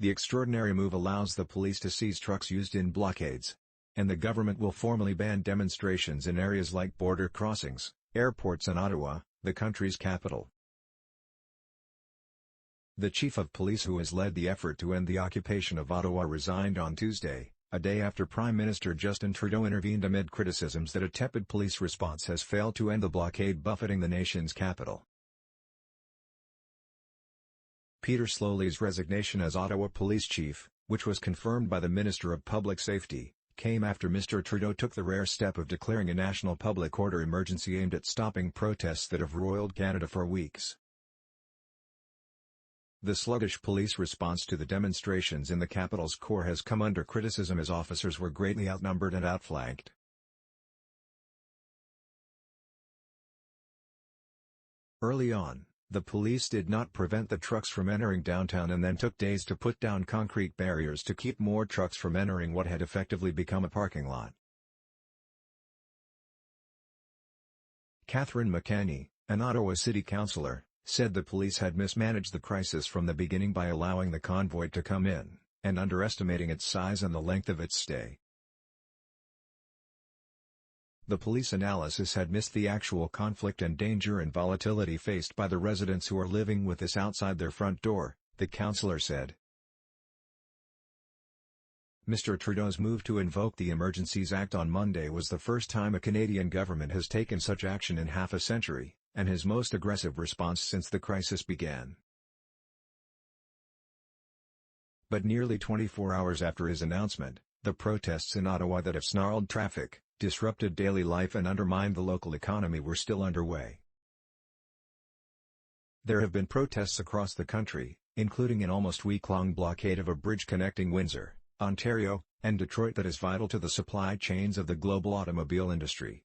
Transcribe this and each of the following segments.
The extraordinary move allows the police to seize trucks used in blockades. And the government will formally ban demonstrations in areas like border crossings, airports and Ottawa, the country's capital. The chief of police who has led the effort to end the occupation of Ottawa resigned on Tuesday, a day after Prime Minister Justin Trudeau intervened amid criticisms that a tepid police response has failed to end the blockade buffeting the nation's capital. Peter Sloly's resignation as Ottawa police chief, which was confirmed by the Minister of Public Safety, came after Mr. Trudeau took the rare step of declaring a national public order emergency aimed at stopping protests that have roiled Canada for weeks. The sluggish police response to the demonstrations in the capital's core has come under criticism as officers were greatly outnumbered and outflanked. Early on, the police did not prevent the trucks from entering downtown and then took days to put down concrete barriers to keep more trucks from entering what had effectively become a parking lot. Catherine McKenney, an Ottawa city councilor, said the police had mismanaged the crisis from the beginning by allowing the convoy to come in, and underestimating its size and the length of its stay. The police analysis had missed the actual conflict and danger and volatility faced by the residents who are living with this outside their front door, the councillor said. Mr. Trudeau's move to invoke the Emergencies Act on Monday was the first time a Canadian government has taken such action in half a century, and his most aggressive response since the crisis began. But nearly 24 hours after his announcement, the protests in Ottawa that have snarled traffic, disrupted daily life and undermined the local economy were still underway. There have been protests across the country, including an almost week-long blockade of a bridge connecting Windsor, Ontario, and Detroit that is vital to the supply chains of the global automobile industry.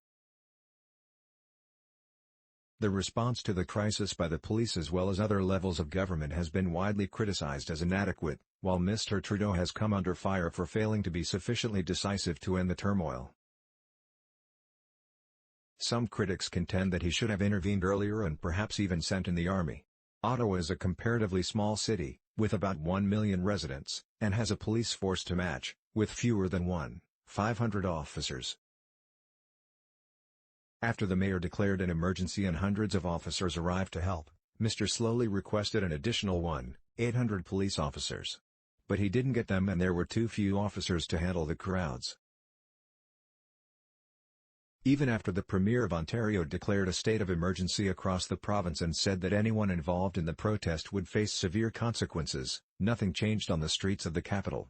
The response to the crisis by the police as well as other levels of government has been widely criticized as inadequate, while Mr. Trudeau has come under fire for failing to be sufficiently decisive to end the turmoil. Some critics contend that he should have intervened earlier and perhaps even sent in the army. Ottawa is a comparatively small city, with about 1 million residents, and has a police force to match, with fewer than 1,500 officers. After the mayor declared an emergency and hundreds of officers arrived to help, Mr. Sloly requested an additional 1,800 police officers. But he didn't get them and there were too few officers to handle the crowds. Even after the Premier of Ontario declared a state of emergency across the province and said that anyone involved in the protest would face severe consequences, nothing changed on the streets of the capital.